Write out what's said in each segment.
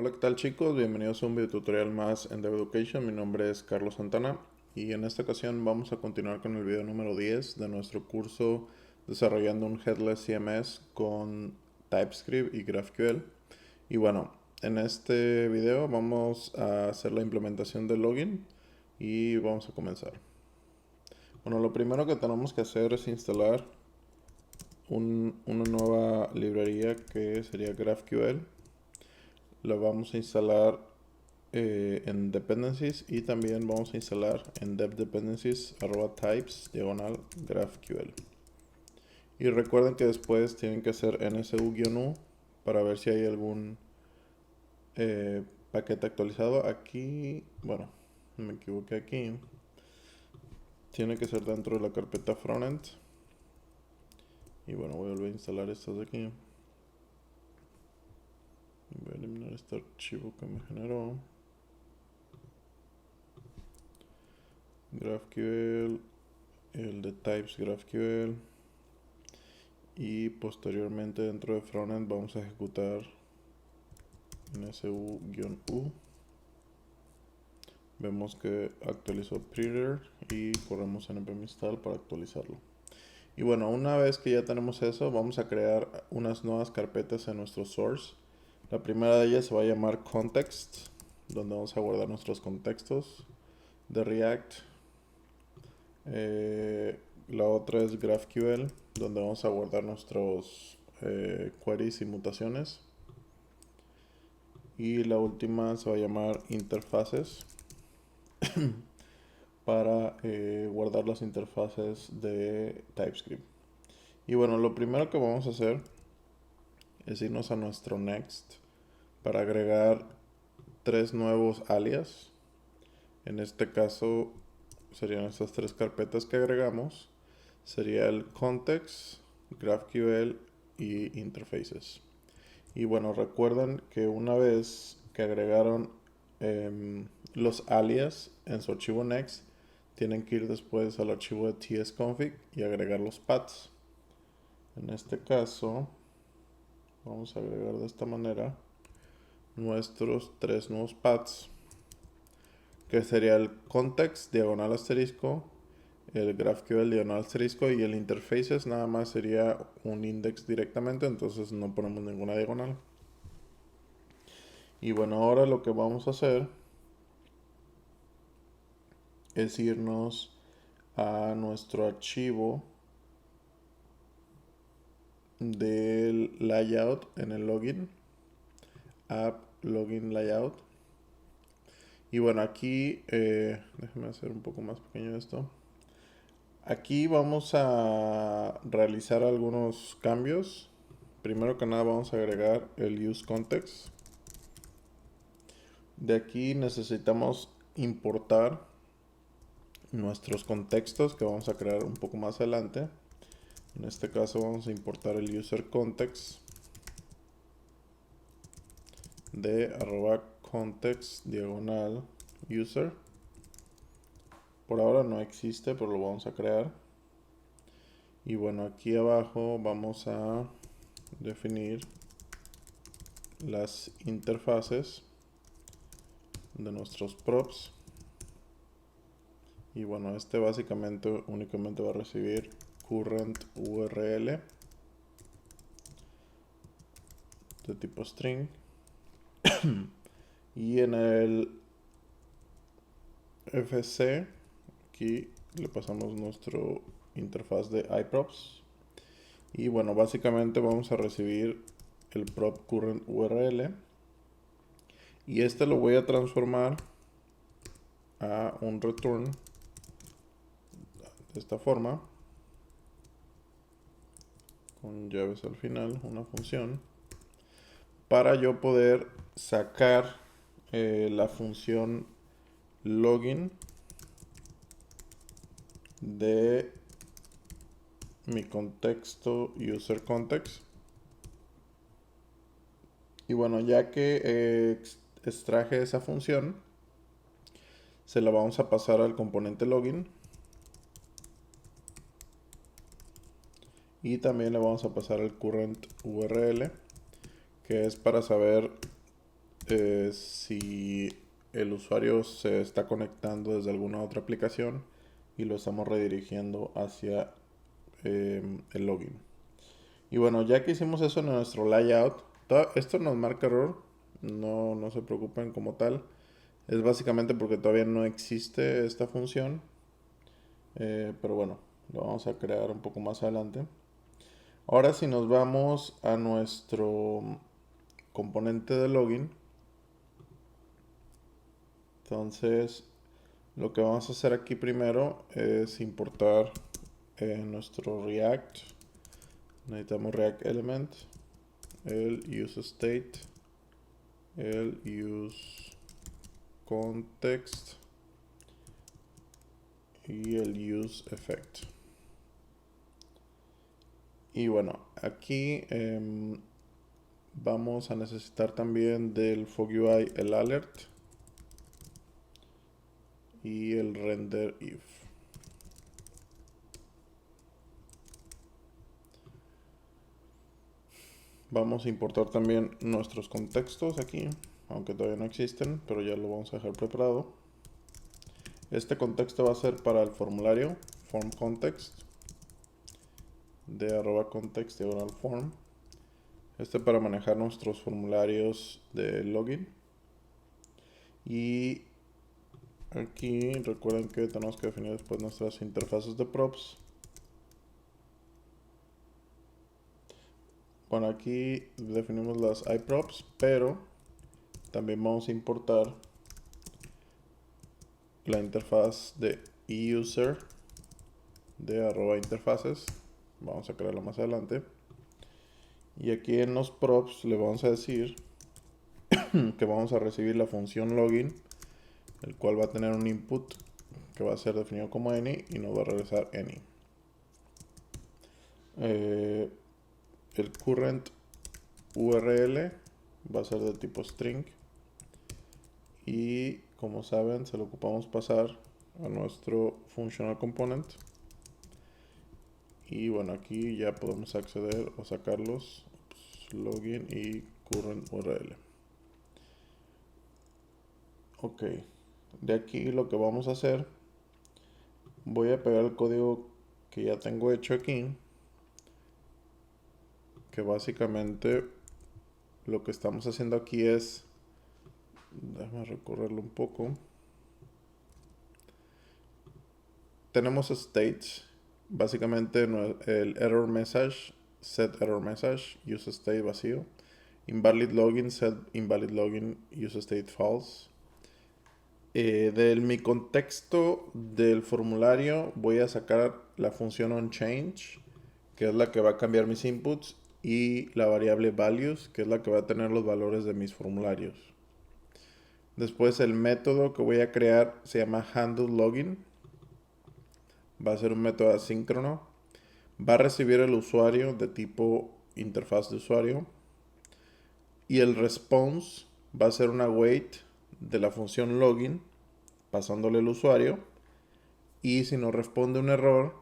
Hola, ¿qué tal chicos? Bienvenidos a un video tutorial más en Dev Education. Mi nombre es Carlos Santana y en esta ocasión vamos a continuar con el video número 10 de nuestro curso desarrollando un Headless CMS con TypeScript y GraphQL. Y bueno, en este video vamos a hacer la implementación del login y vamos a comenzar. Bueno, lo primero que tenemos que hacer es instalar una nueva librería que sería GraphQL. La vamos a instalar en dependencies y también vamos a instalar en dev dependencies @types diagonal graphql. Y recuerden que después tienen que hacer nsu-u para ver si hay algún paquete actualizado. Aquí, bueno, me equivoqué aquí. Tiene que ser dentro de la carpeta frontend. Y bueno, voy a volver a instalar estas de aquí. Voy a eliminar este archivo que me generó. GraphQL, el de types GraphQL. Y posteriormente dentro de frontend vamos a ejecutar nsu-u. Vemos que actualizó printer y corremos npm install para actualizarlo. Y bueno, una vez que ya tenemos eso, vamos a crear unas nuevas carpetas en nuestro source. La primera de ellas se va a llamar context, donde vamos a guardar nuestros contextos de React. La otra es GraphQL, donde vamos a guardar nuestros queries y mutaciones. Y la última se va a llamar interfaces para guardar las interfaces de TypeScript. Y bueno, lo primero que vamos a hacer es irnos a nuestro next para agregar 3 nuevos alias. En este caso serían estas 3 carpetas que agregamos. Sería el context, GraphQL y interfaces. Y bueno, recuerden que una vez que agregaron los alias en su archivo next, tienen que ir después al archivo de tsconfig y agregar los paths. En este caso, vamos a agregar de esta manera nuestros 3 nuevos paths, que sería el context diagonal asterisco, el GraphQL diagonal asterisco y el interfaces nada más sería un index directamente, entonces no ponemos ninguna diagonal. Y bueno, ahora lo que vamos a hacer es irnos a nuestro archivo del layout en el login, app login layout. Y bueno, aquí, déjame hacer un poco más pequeño esto. Aquí vamos a realizar algunos cambios. Primero que nada vamos a agregar el use context. De aquí necesitamos importar nuestros contextos que vamos a crear un poco más adelante. En este caso vamos a importar el user context de @context diagonal user. Por ahora no existe, pero lo vamos a crear. Y bueno, aquí abajo vamos a definir las interfaces de nuestros props. Y bueno, este básicamente únicamente va a recibir current URL de tipo string. Y en el fc aquí le pasamos nuestro interfaz de iProps. Y bueno, básicamente vamos a recibir el prop current URL. Y este lo voy a transformar a un return de esta forma, con llaves al final, una función, para yo poder sacar la función login de mi contexto user context. Y bueno, ya que extraje esa función, se la vamos a pasar al componente login. Y también le vamos a pasar el current URL, que es para saber si el usuario se está conectando desde alguna otra aplicación y lo estamos redirigiendo hacia el login. Y bueno, ya que hicimos eso en nuestro layout, esto nos marca error, no se preocupen como tal. Es básicamente porque todavía no existe esta función, pero bueno, lo vamos a crear un poco más adelante. Ahora si nos vamos a nuestro componente de login, entonces lo que vamos a hacer aquí primero es importar nuestro React. Necesitamos React Element, el useState, el useContext y el useEffect. Y bueno, aquí vamos a necesitar también del FogUI el alert y el render if. Vamos a importar también nuestros contextos aquí, aunque todavía no existen, pero ya lo vamos a dejar preparado. Este contexto va a ser para el formulario form context de @context form. Este para manejar nuestros formularios de login. Y aquí recuerden que tenemos que definir después nuestras interfaces de props. Bueno, aquí definimos las iProps, pero también vamos a importar la interfaz de user de @interfaces. Vamos a crearlo más adelante. Y aquí en los props le vamos a decir que vamos a recibir la función login, el cual va a tener un input que va a ser definido como any y nos va a regresar any. El current URL va a ser de tipo string y como saben se lo ocupamos pasar a nuestro functional component. Y bueno, aquí ya podemos acceder o sacarlos, login y current URL. Ok, de aquí lo que vamos a hacer, voy a pegar el código que ya tengo hecho aquí, que básicamente lo que estamos haciendo aquí es, déjame recorrerlo un poco. Tenemos states, básicamente el error message, set error message, use state vacío, invalid login, set invalid login, use state false. De mi contexto del formulario voy a sacar la función onChange, que es la que va a cambiar mis inputs, y la variable values, que es la que va a tener los valores de mis formularios. Después el método que voy a crear se llama handleLogin. Va a ser un método asíncrono. Va a recibir el usuario de tipo interfaz de usuario. Y el response va a ser una wait de la función login, pasándole el usuario. Y si nos responde un error,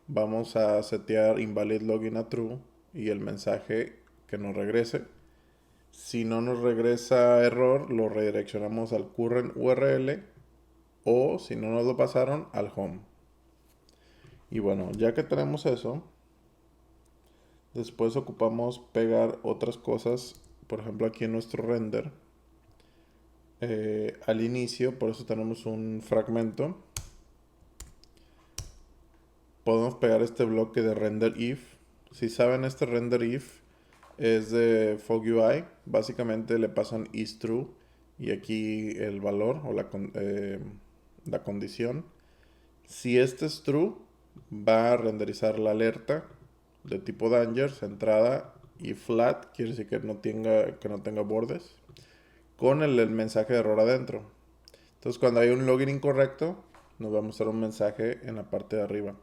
vamos a setear invalid login a true y el mensaje que nos regrese. Si no nos regresa error, lo redireccionamos al current URL o si no nos lo pasaron, al home. Y bueno, ya que tenemos eso, después ocupamos pegar otras cosas, por ejemplo aquí en nuestro render, al inicio, por eso tenemos un fragmento. Podemos pegar este bloque de render if. Si saben, este render if es de FogUI. Básicamente le pasan isTrue y aquí el valor o la condición. Si este es true, va a renderizar la alerta de tipo danger, centrada, y flat, quiere decir que no tenga bordes, con el mensaje de error adentro. Entonces cuando hay un login incorrecto, nos va a mostrar un mensaje en la parte de arriba.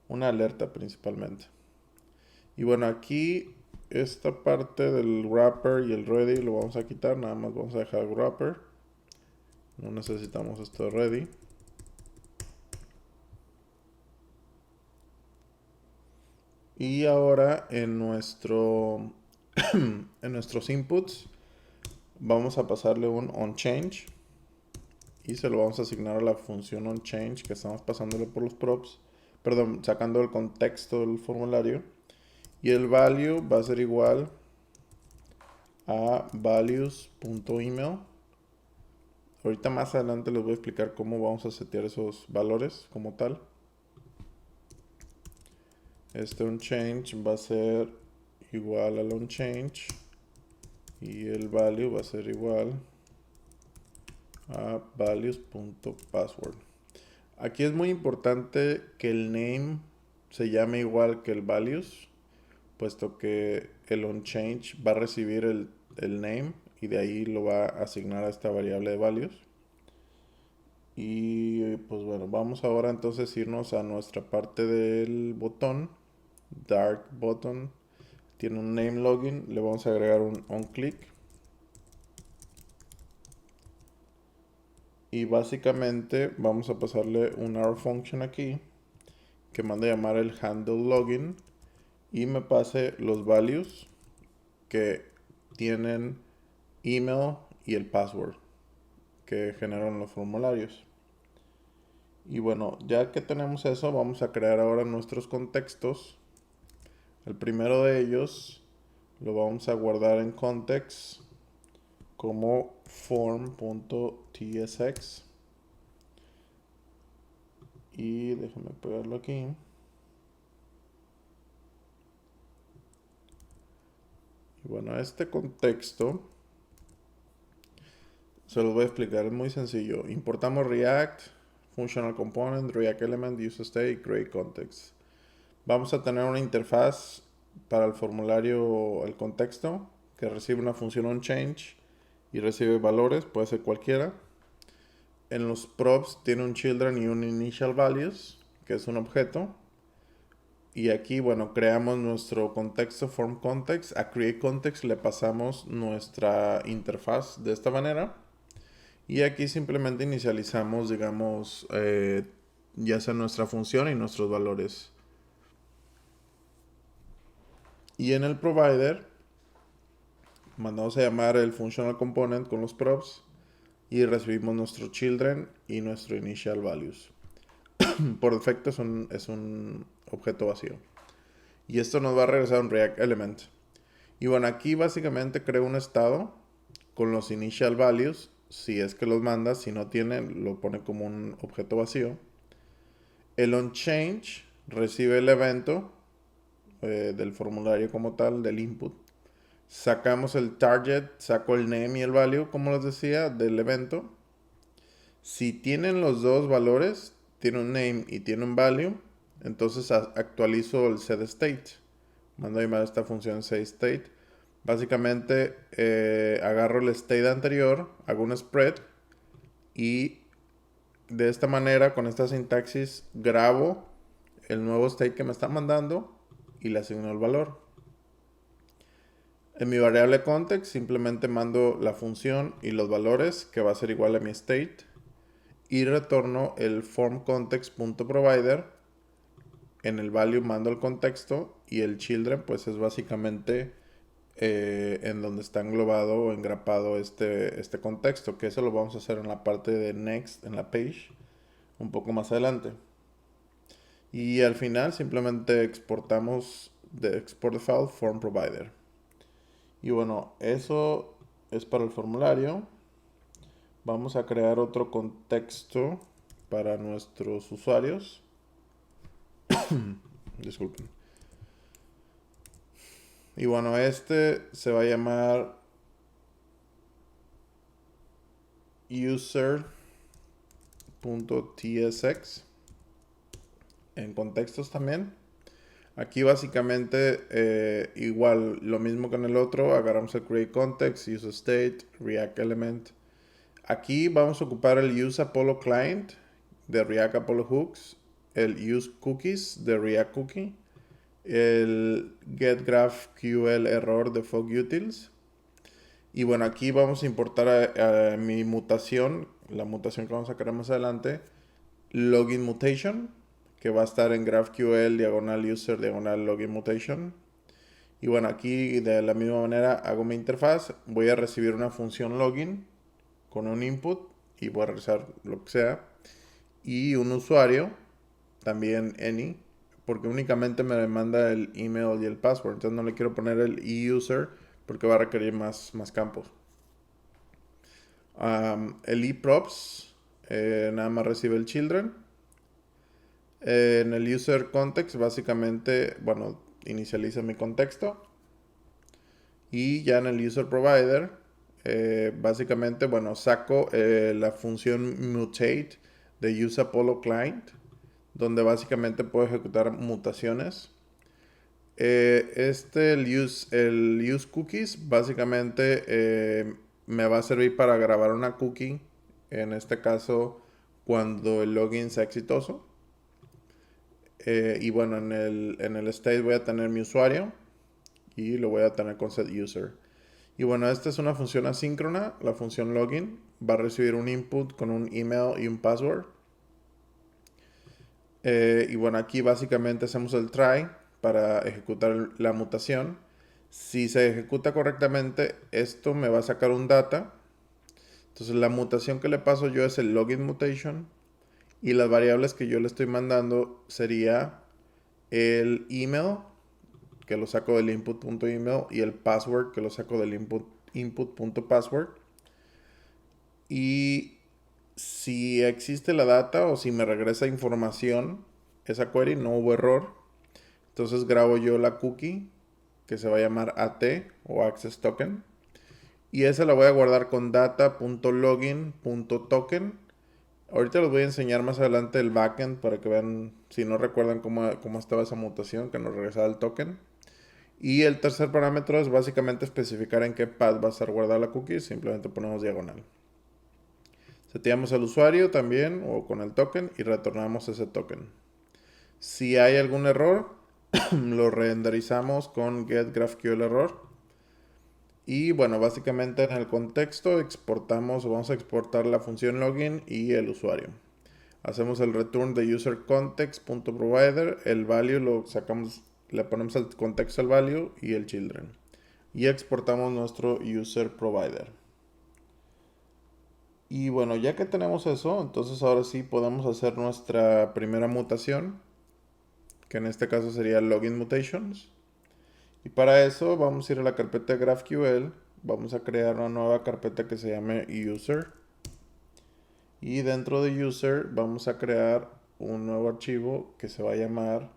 Una alerta principalmente. Y bueno, aquí esta parte del wrapper y el ready lo vamos a quitar, nada más vamos a dejar el wrapper. No necesitamos esto de ready. Y ahora en nuestros inputs vamos a pasarle un onChange y se lo vamos a asignar a la función onChange que estamos pasándole por los props, perdón, sacando el contexto del formulario. Y el value va a ser igual a values.email. Ahorita más adelante les voy a explicar cómo vamos a setear esos valores como tal. Este onChange va a ser igual al onChange y el value va a ser igual a values.password. Aquí es muy importante que el name se llame igual que el values, puesto que el onChange va a recibir el name y de ahí lo va a asignar a esta variable de values. Y pues bueno, vamos ahora entonces irnos a nuestra parte del botón, Dark Button. Tiene un name login, le vamos a agregar un onClick. Y básicamente vamos a pasarle un arrow function aquí que manda a llamar el handle login y me pase los values que tienen email y el password que generan los formularios. Y bueno, ya que tenemos eso, vamos a crear ahora nuestros contextos. El primero de ellos lo vamos a guardar en context como form.tsx. Y déjame pegarlo aquí. Y bueno, este contexto se los voy a explicar, es muy sencillo. Importamos React, Functional Component, React Element, UseState, Create Context. Vamos a tener una interfaz para el formulario, el contexto, que recibe una función onChange y recibe valores, puede ser cualquiera. En los props tiene un children y un initial values, que es un objeto. Y aquí, bueno, creamos nuestro contexto form context. A create context le pasamos nuestra interfaz de esta manera. Y aquí simplemente inicializamos, digamos, ya sea nuestra función y nuestros valores. Y en el provider mandamos a llamar el functional component con los props y recibimos nuestro children y nuestro initial values. Por defecto es un objeto vacío. Y esto nos va a regresar un React Element. Y bueno, aquí básicamente creo un estado con los initial values. Si es que los manda, si no tiene, lo pone como un objeto vacío. El onChange recibe el evento del formulario como tal, del input. Sacamos el target, saco el name y el value, como les decía, del evento. Si tienen los dos valores, tiene un name y tiene un value, entonces actualizo el setState. Mando a llamar esta función setState. Básicamente agarro el state anterior, hago un spread y de esta manera, con esta sintaxis, grabo el nuevo state que me está mandando y le asigno el valor. En mi variable context simplemente mando la función y los valores que va a ser igual a mi state y retorno el formContext.provider. En el value mando el contexto y el children pues es básicamente en donde está englobado o engrapado este contexto, que eso lo vamos a hacer en la parte de next en la page un poco más adelante. Y al final simplemente exportamos de export the file form provider. Y bueno, eso es para el formulario. Vamos a crear otro contexto para nuestros usuarios. Disculpen. Y bueno, este se va a llamar user.tsx en contextos también. Aquí básicamente igual lo mismo que en el otro, agarramos el create context, use state, react element. Aquí vamos a ocupar el use Apollo client de React Apollo Hooks, el use cookies de React Cookie, el get GraphQL error de Fog Utils. Y bueno, aquí vamos a importar a mi mutación, la mutación que vamos a crear más adelante, login mutation, que va a estar en GraphQL diagonal user diagonal login mutation. Y bueno, aquí de la misma manera hago mi interfaz. Voy a recibir una función login con un input y voy a realizar lo que sea. Y un usuario, también any, porque únicamente me demanda el email y el password. Entonces no le quiero poner el e-user porque va a requerir más campos. El eProps nada más recibe el children. En el user context básicamente, bueno, inicializa mi contexto. Y ya en el user provider, básicamente, bueno, saco la función mutate de useApollo client, donde básicamente puedo ejecutar mutaciones. El use cookies, básicamente me va a servir para grabar una cookie, en este caso, cuando el login sea exitoso. Y bueno, en el state voy a tener mi usuario y lo voy a tener con setUser. Y bueno, esta es una función asíncrona, la función login. Va a recibir un input con un email y un password. Y bueno, aquí básicamente hacemos el try para ejecutar la mutación. Si se ejecuta correctamente, esto me va a sacar un data. Entonces la mutación que le paso yo es el login mutation. Y las variables que yo le estoy mandando sería el email, que lo saco del input.email, y el password, que lo saco del input.password. Y si existe la data o si me regresa información, esa query, no hubo error, entonces grabo yo la cookie que se va a llamar AT o Access Token. Y esa la voy a guardar con data.login.token. Ahorita les voy a enseñar más adelante el backend para que vean, si no recuerdan cómo estaba esa mutación, que nos regresaba el token. Y el tercer parámetro es básicamente especificar en qué path va a estar guardada la cookie. Simplemente ponemos diagonal. Seteamos al usuario también o con el token y retornamos ese token. Si hay algún error, lo renderizamos con getGraphQLError. Y bueno, básicamente en el contexto vamos a exportar la función login y el usuario. Hacemos el return de userContext.provider, el value lo sacamos, le ponemos al contexto el value y el children. Y exportamos nuestro user provider. Y bueno, ya que tenemos eso, entonces ahora sí podemos hacer nuestra primera mutación, que en este caso sería login mutations. Y para eso vamos a ir a la carpeta de GraphQL, vamos a crear una nueva carpeta que se llame user. Y dentro de user vamos a crear un nuevo archivo que se va a llamar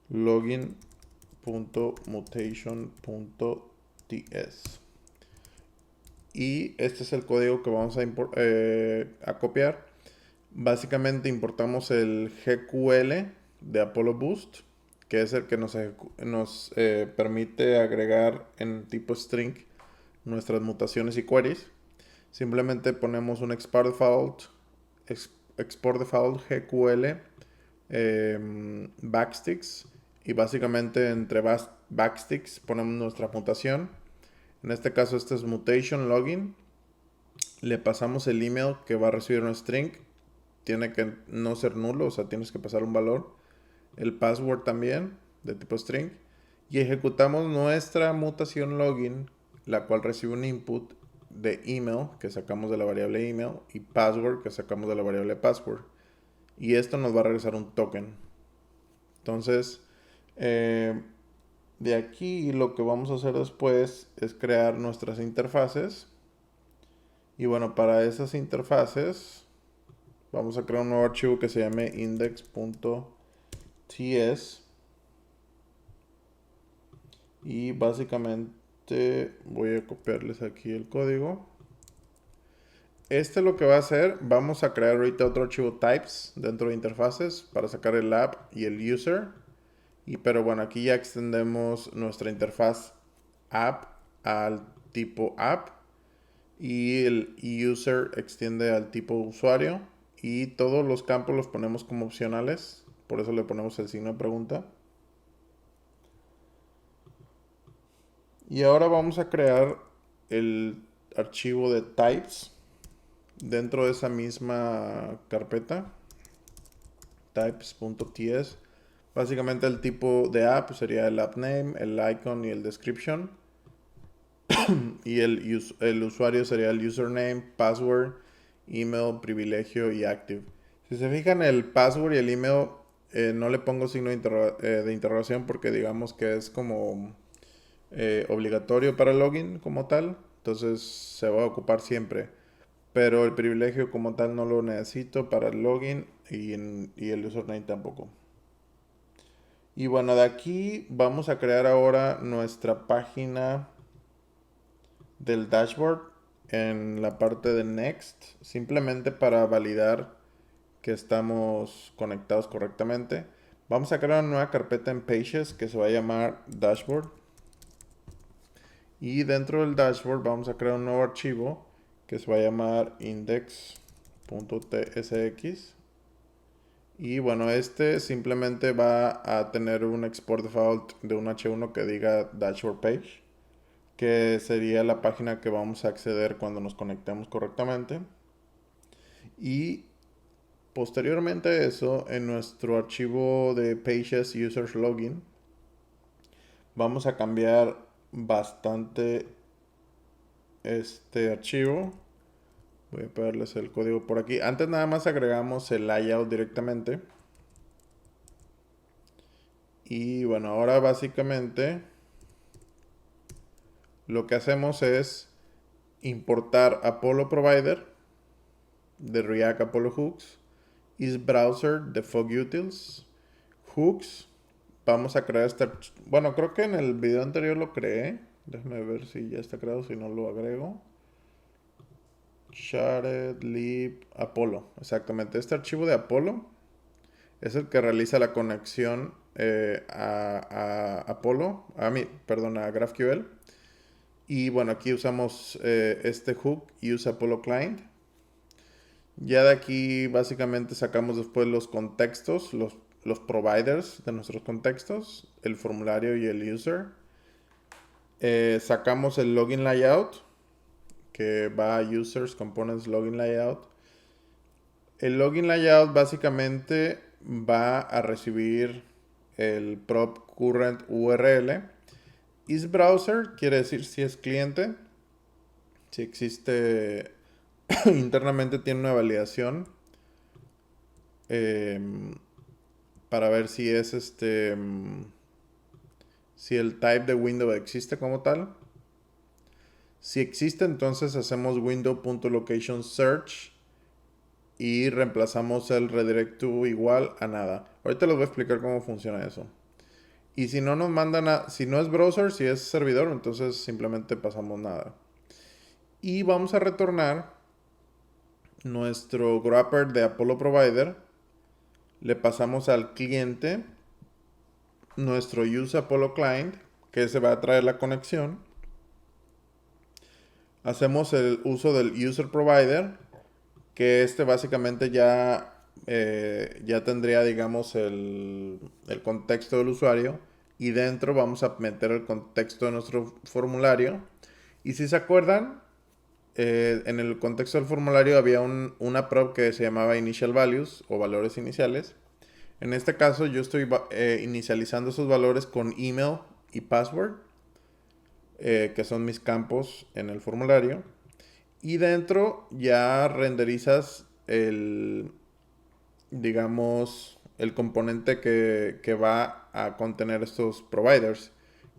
login.mutation.ts. Y este es el código que vamos a copiar. Básicamente importamos el GQL de Apollo Boost, que es el que nos permite agregar en tipo string nuestras mutaciones y queries. Simplemente ponemos un export default GQL backsticks, y básicamente entre backsticks ponemos nuestra mutación. En este caso este es mutation login. Le pasamos el email que va a recibir un string. Tiene que no ser nulo, o sea, tienes que pasar un valor. El password también, de tipo string. Y ejecutamos nuestra mutación login, la cual recibe un input de email, que sacamos de la variable email, y password, que sacamos de la variable password. Y esto nos va a regresar un token. Entonces, de aquí lo que vamos a hacer después es crear nuestras interfaces. Y bueno, para esas interfaces vamos a crear un nuevo archivo que se llame index.ts. Y básicamente voy a copiarles aquí el código. Este lo que va a hacer, vamos a crear ahorita otro archivo types dentro de interfaces para sacar el app y el user. Pero bueno, aquí ya extendemos nuestra interfaz app al tipo app, y el user extiende al tipo usuario, y todos los campos los ponemos como opcionales, por eso le ponemos el signo de pregunta. Y ahora vamos a crear el archivo de types dentro de esa misma carpeta, types.ts. Básicamente el tipo de app sería el app name, el icon y el description. Y el usuario sería el username, password, email, privilegio y active. Si se fijan, el password y el email no le pongo signo de interrogación porque digamos que es como obligatorio para el login como tal. Entonces se va a ocupar siempre. Pero el privilegio como tal no lo necesito para el login y el username tampoco. Y bueno, de aquí vamos a crear ahora nuestra página del dashboard en la parte de Next, simplemente para validar que estamos conectados correctamente. Vamos a crear una nueva carpeta en Pages que se va a llamar Dashboard. Y dentro del dashboard vamos a crear un nuevo archivo que se va a llamar index.tsx. Y bueno, este simplemente va a tener un export default de un H1 que diga dashboard page, que sería la página que vamos a acceder cuando nos conectemos correctamente. Y posteriormente a eso, en nuestro archivo de pages users login, vamos a cambiar bastante este archivo. Voy a pegarles el código por aquí. Antes nada más agregamos el layout directamente. Y bueno, ahora básicamente lo que hacemos es importar Apollo Provider de React Apollo Hooks, isBrowser de FogUtils, Hooks. Vamos a crear este bueno, creo que en el video anterior lo creé. Déjame ver si ya está creado, si no lo agrego. Shared lib Apollo. Exactamente, este archivo de Apollo es el que realiza la conexión a Apollo, a GraphQL. Y bueno, aquí usamos este hook, use Apollo Client. Ya de aquí básicamente sacamos después los contextos, los providers de nuestros contextos, el formulario y el user. Sacamos el login layout, que va a users, components, login layout. El login layout básicamente va a recibir el prop current URL. IsBrowser quiere decir si es cliente, si existe internamente tiene una validación para ver si es si el type de window existe como tal. Si existe, entonces hacemos window.location_search y reemplazamos el redirect to igual a nada. Ahorita les voy a explicar cómo funciona eso. Y si no nos mandan si no es browser, si es servidor, entonces simplemente pasamos nada. Y vamos a retornar nuestro wrapper de Apollo Provider. Le pasamos al cliente nuestro use Apollo Client, que se va a traer la conexión. Hacemos el uso del user provider, que básicamente ya tendría, digamos, el contexto del usuario. Y dentro vamos a meter el contexto de nuestro formulario. Y si se acuerdan, en el contexto del formulario había una prop que se llamaba initial values o valores iniciales. En este caso yo estoy inicializando esos valores con email y password, que son mis campos en el formulario. Y dentro ya renderizas digamos, el componente que va a contener estos providers,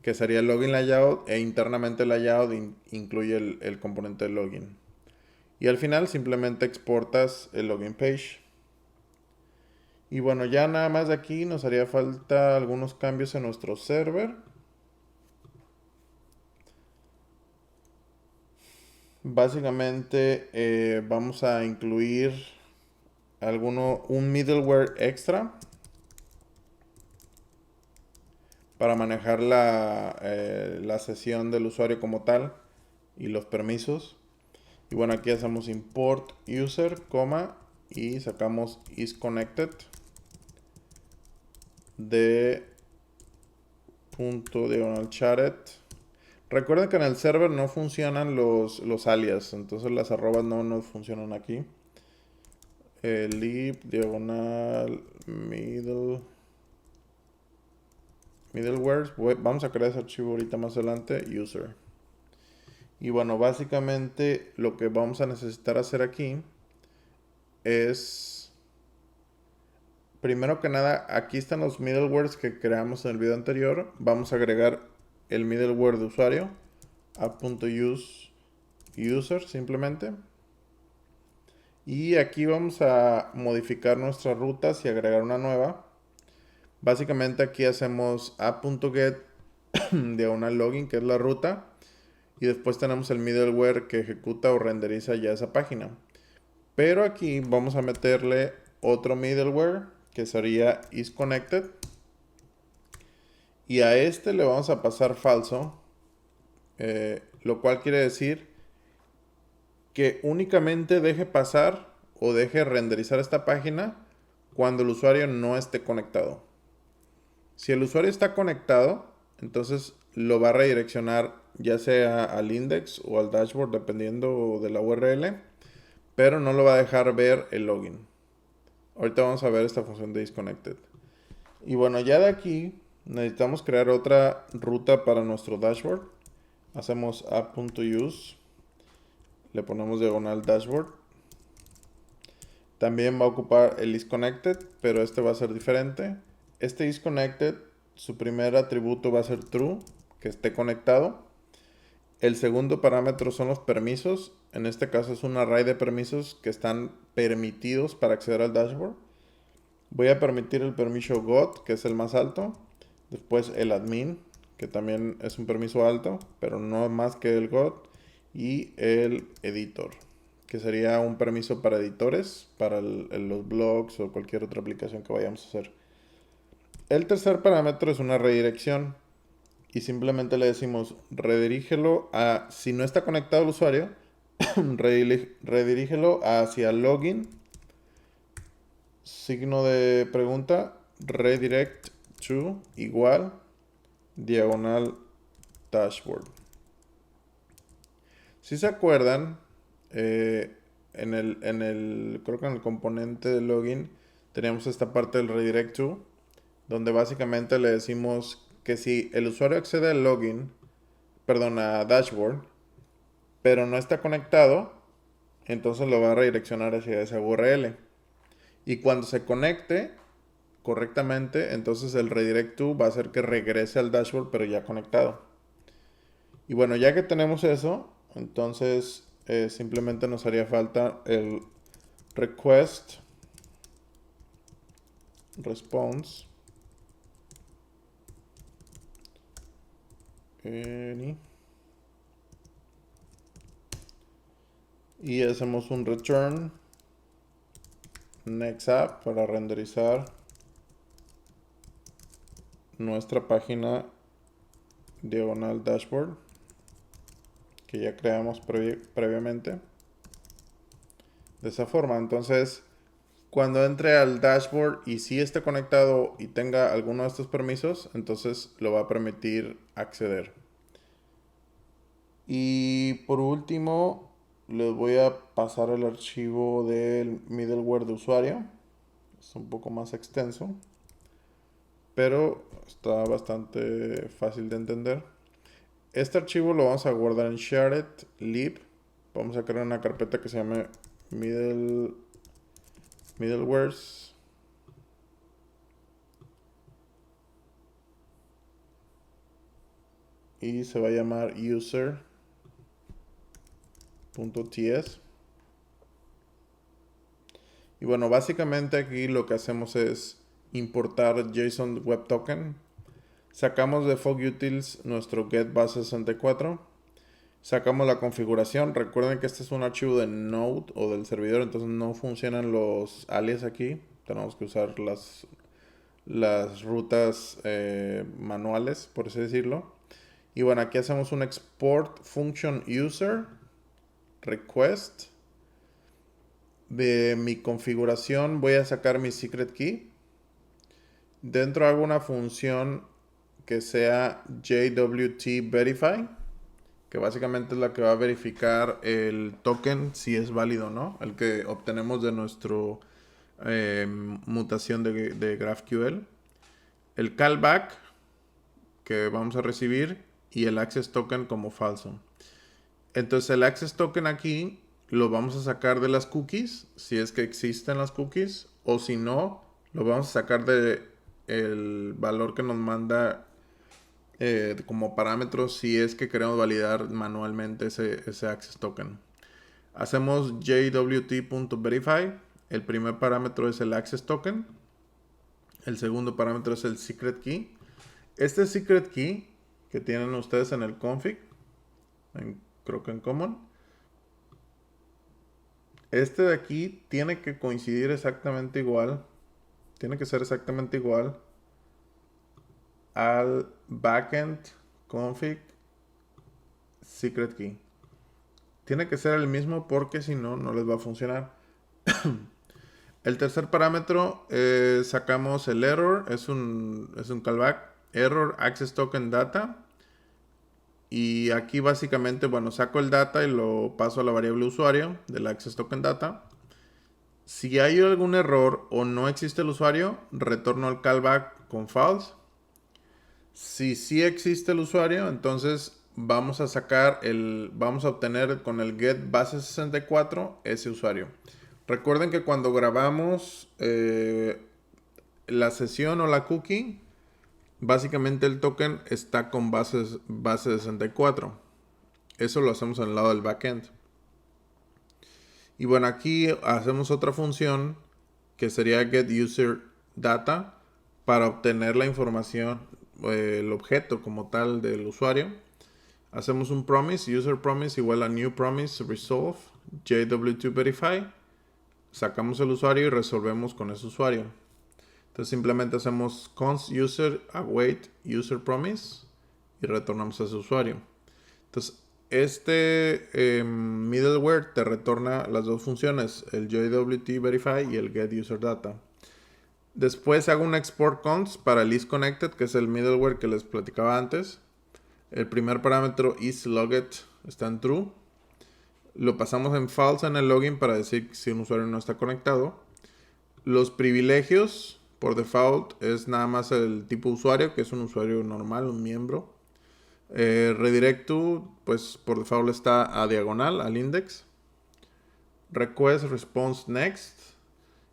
que sería el login layout, e internamente el layout incluye el componente de login. Y al final simplemente exportas el login page. Y bueno, ya nada más de aquí nos haría falta algunos cambios en nuestro server. Básicamente vamos a incluir un middleware extra para manejar la sesión del usuario como tal y los permisos. Y bueno, aquí hacemos import user, y sacamos isConnected de punto diagonal chatted. Recuerden que en el server no funcionan los alias, entonces las arrobas no funcionan aquí. Lib diagonal middle middlewares, vamos a crear ese archivo ahorita más adelante, user. Y bueno, básicamente lo que vamos a necesitar hacer aquí es, primero que nada, aquí están los middlewares que creamos en el video anterior. Vamos a agregar el middleware de usuario, app.use user simplemente. Y aquí vamos a modificar nuestras rutas y agregar una nueva. Básicamente aquí hacemos app.get diagonal login, que es la ruta. Y después tenemos el middleware que ejecuta o renderiza ya esa página. Pero aquí vamos a meterle otro middleware que sería isConnected. Y a este le vamos a pasar falso. Lo cual quiere decir que únicamente deje pasar o deje renderizar esta página cuando el usuario no esté conectado. Si el usuario está conectado, entonces lo va a redireccionar ya sea al index o al dashboard dependiendo de la URL, pero no lo va a dejar ver el login. Ahorita vamos a ver esta función de disconnected. Y bueno, ya de aquí necesitamos crear otra ruta para nuestro dashboard. Hacemos app.use, le ponemos diagonal dashboard. También va a ocupar el isConnected, pero este va a ser diferente. Este isConnected, su primer atributo va a ser true, que esté conectado. El segundo parámetro son los permisos. En este caso es un array de permisos que están permitidos para acceder al dashboard. Voy a permitir el permiso got, que es el más alto. Después el admin, que también es un permiso alto, pero no más que el got. Y el editor, que sería un permiso para editores, para los blogs o cualquier otra aplicación que vayamos a hacer. El tercer parámetro es una redirección. Y simplemente le decimos redirígelo a, si no está conectado el usuario, redirígelo hacia login, signo de pregunta, redirect to igual, diagonal dashboard. Si se acuerdan, creo que en el componente de login teníamos esta parte del redirect to, donde básicamente le decimos que si el usuario accede al login, perdón, a dashboard, pero no está conectado, entonces lo va a redireccionar hacia esa URL. Y cuando se conecte correctamente, entonces el redirect to va a hacer que regrese al dashboard, pero ya conectado. Y bueno, ya que tenemos eso, entonces simplemente nos haría falta el request response y hacemos un return next app para renderizar nuestra página diagonal dashboard que ya creamos previamente. De esa forma, entonces cuando entre al dashboard y si esté conectado y tenga alguno de estos permisos, entonces lo va a permitir acceder. Y por último, les voy a pasar el archivo del middleware de usuario. Es un poco más extenso, pero está bastante fácil de entender. Este archivo lo vamos a guardar en shared lib. Vamos a crear una carpeta que se llame middlewares. Y se va a llamar user.ts. Y bueno, básicamente aquí lo que hacemos es importar JSON Web Token. Sacamos de fogutils nuestro getBase64. Sacamos la configuración. Recuerden que este es un archivo de Node o del servidor, entonces no funcionan los alias aquí. Tenemos que usar las rutas manuales, por así decirlo. Y bueno, aquí hacemos un export function user request. De mi configuración voy a sacar mi secret key. Dentro hago una función que sea JWT-verify, que básicamente es la que va a verificar el token si es válido o no, el que obtenemos de nuestro mutación de GraphQL. El callback que vamos a recibir y el access token como falso. Entonces el access token aquí lo vamos a sacar de las cookies, si es que existen las cookies, o si no, lo vamos a sacar de el valor que nos manda como parámetro si es que queremos validar manualmente ese access token. Hacemos jwt.verify. El primer parámetro es el access token. El segundo parámetro es el secret key. Este secret key que tienen ustedes en el config, creo que en common, este de aquí tiene que coincidir exactamente igual. Tiene que ser exactamente igual al backend config secret key. Tiene que ser el mismo porque si no, no les va a funcionar. El tercer parámetro, sacamos el error, es un callback, error access token data. Y aquí básicamente, bueno, saco el data y lo paso a la variable usuario del access token data. Si hay algún error o no existe el usuario, retorno al callback con false. Si sí existe el usuario, entonces vamos a obtener con el get base 64 ese usuario. Recuerden que cuando grabamos la sesión o la cookie, básicamente el token está con base 64. Eso lo hacemos en el lado del backend. Y bueno, aquí hacemos otra función que sería getUserData para obtener la información, el objeto como tal del usuario. Hacemos un promise, userPromise igual a newPromise resolve jw2verify. Sacamos el usuario y resolvemos con ese usuario. Entonces simplemente hacemos const user await userPromise y retornamos a ese usuario. Entonces este middleware te retorna las dos funciones, el jwt-verify y el getUserData. Después hago un export const para el isConnected, que es el middleware que les platicaba antes. El primer parámetro isLogged está en true. Lo pasamos en false en el login para decir si un usuario no está conectado. Los privilegios por default es nada más el tipo usuario, que es un usuario normal, un miembro. Redirect to, pues por default está a diagonal, al index. Request response next.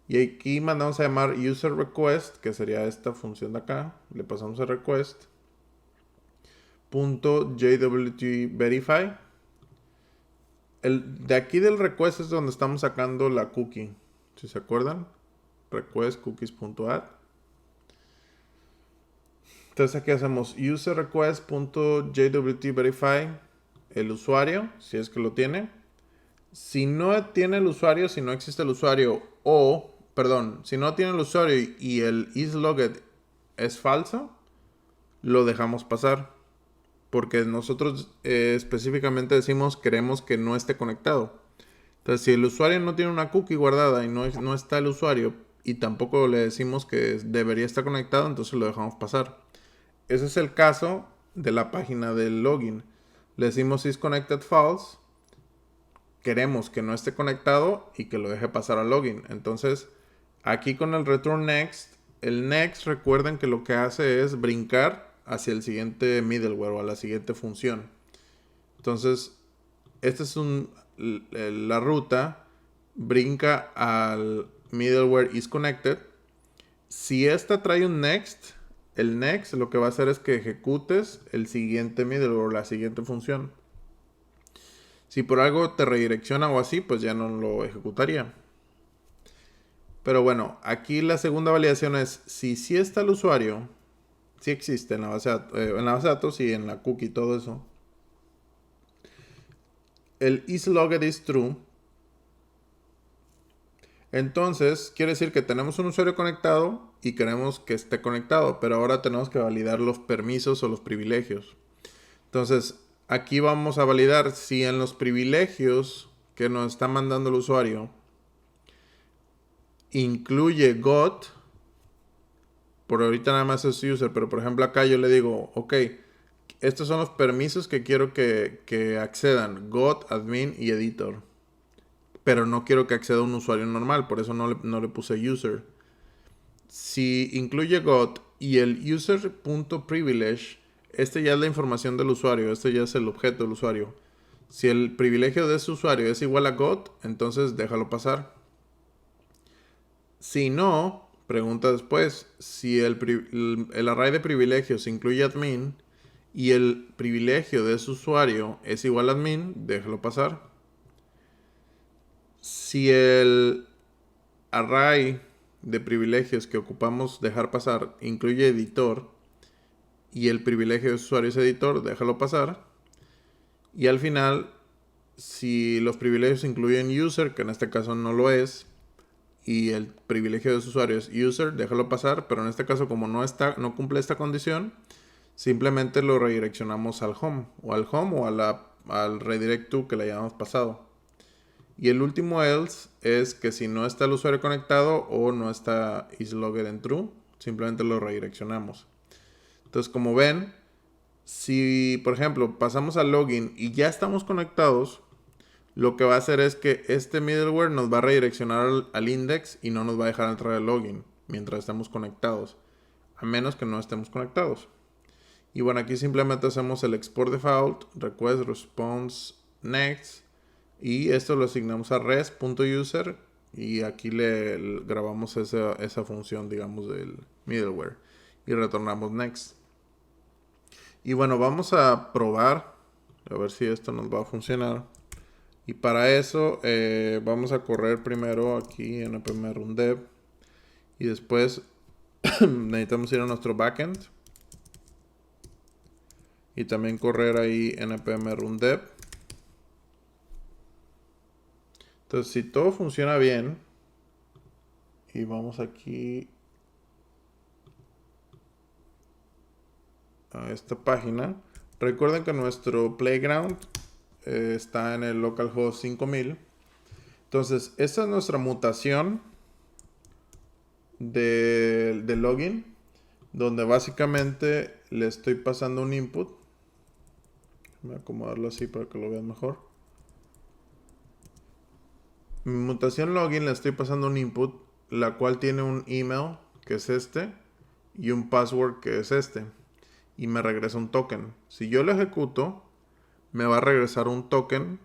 Y aquí mandamos a llamar user request, que sería esta función de acá. Le pasamos a request. .jwt-verify. De aquí del request es donde estamos sacando la cookie. Si se acuerdan. Request cookies.add. Entonces aquí hacemos user request.jwt-verify el usuario, si es que lo tiene. Si no tiene el usuario, si no existe el usuario si no tiene el usuario y el isLogged es falso, lo dejamos pasar. Porque nosotros específicamente decimos queremos que no esté conectado. Entonces, si el usuario no tiene una cookie guardada y no está el usuario y tampoco le decimos que debería estar conectado, entonces lo dejamos pasar. Ese es el caso de la página del login. Le decimos isConnected false. Queremos que no esté conectado y que lo deje pasar al login. Entonces, aquí con el return next, el next recuerden que lo que hace es brincar hacia el siguiente middleware o a la siguiente función. Entonces, esta es la ruta, brinca al middleware isConnected. Si esta trae un next, el next lo que va a hacer es que ejecutes el siguiente middleware o la siguiente función. Si por algo te redirecciona o así, pues ya no lo ejecutaría. Pero bueno, aquí la segunda validación es si sí está el usuario. Sí existe en la base de datos y en la cookie, todo eso. El isLogged is true. Entonces, quiere decir que tenemos un usuario conectado y queremos que esté conectado, pero ahora tenemos que validar los permisos o los privilegios. Entonces, aquí vamos a validar si en los privilegios que nos está mandando el usuario incluye got. Por ahorita nada más es user, pero por ejemplo acá yo le digo, ok, estos son los permisos que quiero que accedan, got, admin y editor. Pero no quiero que acceda un usuario normal, por eso no le puse user. Si incluye got y el user.privilege Este ya es la información del usuario, este ya es el objeto del usuario. Si el privilegio de ese usuario es igual a got, entonces déjalo pasar. Si no, pregunta después, si el array de privilegios incluye admin y el privilegio de ese usuario es igual a admin, déjalo pasar. Si el array de privilegios que ocupamos dejar pasar incluye editor y el privilegio de usuario es editor, déjalo pasar. Y al final, si los privilegios incluyen user, que en este caso no lo es, y el privilegio de su usuario es user, déjalo pasar, pero en este caso como no cumple esta condición, simplemente lo redireccionamos al home o al redirect to que le hayamos pasado. Y el último else es que si no está el usuario conectado o no está isLogged en true, simplemente lo redireccionamos. Entonces, como ven, si por ejemplo pasamos al login y ya estamos conectados, lo que va a hacer es que este middleware nos va a redireccionar al index y no nos va a dejar entrar al login mientras estemos conectados, a menos que no estemos conectados. Y bueno, aquí simplemente hacemos el export default, request response next, y esto lo asignamos a res.user y aquí le grabamos esa función, digamos, del middleware y retornamos next. Y bueno, vamos a probar a ver si esto nos va a funcionar. Y para eso vamos a correr primero aquí en npm run dev y después necesitamos ir a nuestro backend y también correr ahí en npm run dev. Entonces, si todo funciona bien, y vamos aquí a esta página, recuerden que nuestro playground está en el localhost 5000. Entonces, esta es nuestra mutación de login, donde básicamente le estoy pasando un input. Voy a acomodarlo así para que lo vean mejor. Mi mutación login le estoy pasando un input, la cual tiene un email, que es este, y un password, que es este. Y me regresa un token. Si yo lo ejecuto, me va a regresar un token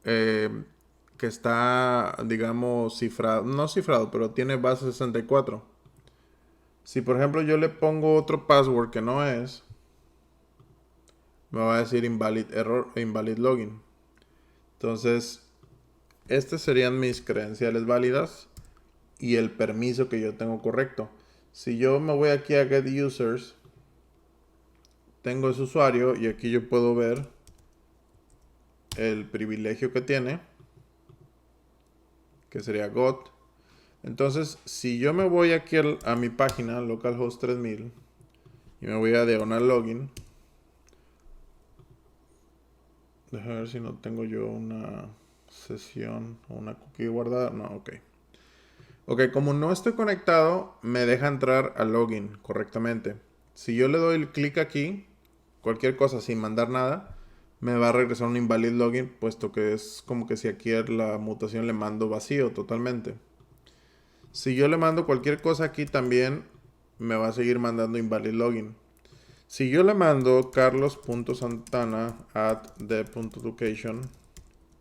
que está, digamos, cifrado. No cifrado, pero tiene base 64. Si por ejemplo yo le pongo otro password que no es, me va a decir invalid error e invalid login. Entonces, estas serían mis credenciales válidas y el permiso que yo tengo correcto. Si yo me voy aquí a Get Users, tengo ese usuario y aquí yo puedo ver el privilegio que tiene, que sería got. Entonces, si yo me voy aquí a mi página localhost 3000 y me voy a diagonal login, déjame ver si no tengo yo una sesión o una cookie guardada. No, ok. Ok, como no estoy conectado, me deja entrar al login correctamente. Si yo le doy el clic aquí, cualquier cosa sin mandar nada, me va a regresar un invalid login, puesto que es como que si aquí la mutación le mando vacío totalmente. Si yo le mando cualquier cosa aquí también, me va a seguir mandando invalid login. Si yo le mando carlos.santana@dev.education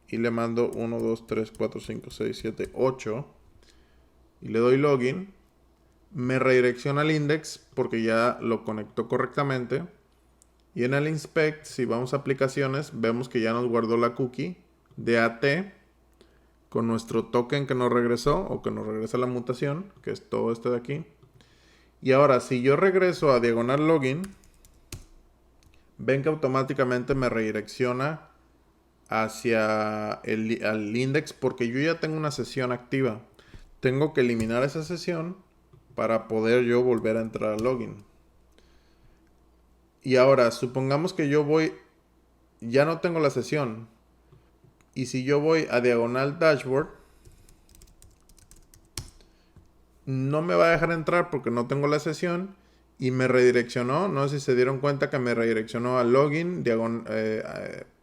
y le mando 1, 2, 3, 4, 5, 6, 7, 8 y le doy login, me redirecciona al index porque ya lo conectó correctamente. Y en el inspect, si vamos a aplicaciones, vemos que ya nos guardó la cookie de AT con nuestro token que nos regresó o que nos regresa la mutación, que es todo este de aquí. Y ahora, si yo regreso a diagonal login, ven que automáticamente me redirecciona hacia al index porque yo ya tengo una sesión activa. Tengo que eliminar esa sesión para poder yo volver a entrar al login. Y ahora, supongamos que ya no tengo la sesión. Y si yo voy a diagonal dashboard, no me va a dejar entrar porque no tengo la sesión. Y me redireccionó, no sé si se dieron cuenta que me redireccionó al login,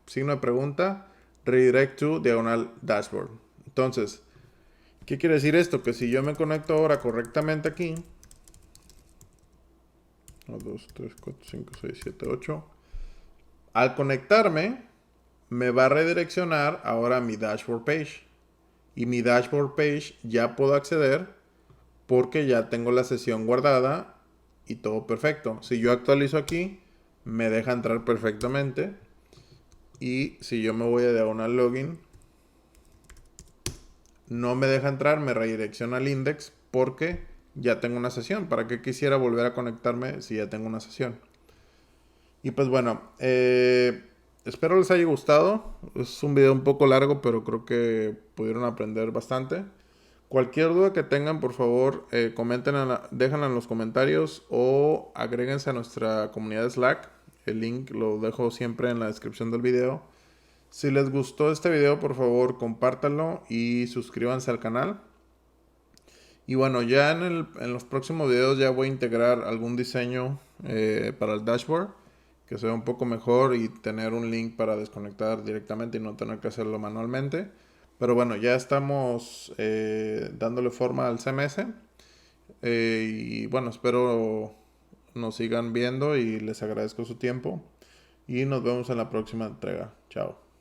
signo de pregunta, redirect to, diagonal dashboard. Entonces, ¿qué quiere decir esto? Que si yo me conecto ahora correctamente aquí, 1, 2, 3, 4, 5, 6, 7, 8. Al conectarme, me va a redireccionar ahora a mi dashboard page. Y mi dashboard page ya puedo acceder porque ya tengo la sesión guardada y todo perfecto. Si yo actualizo aquí, me deja entrar perfectamente. Y si yo me voy a diagonal login, no me deja entrar, me redirecciona al index porque ya tengo una sesión. ¿Para qué quisiera volver a conectarme si ya tengo una sesión? Y pues bueno, espero les haya gustado. Es un video un poco largo, pero creo que pudieron aprender bastante. Cualquier duda que tengan, por favor, comenten, déjenla en los comentarios o agréguense a nuestra comunidad Slack. El link lo dejo siempre en la descripción del video. Si les gustó este video, por favor, compártanlo y suscríbanse al canal. Y bueno, ya en los próximos videos ya voy a integrar algún diseño para el dashboard que sea un poco mejor y tener un link para desconectar directamente y no tener que hacerlo manualmente. Pero bueno, ya estamos dándole forma al CMS. Y bueno, espero nos sigan viendo y les agradezco su tiempo. Y nos vemos en la próxima entrega. Chao.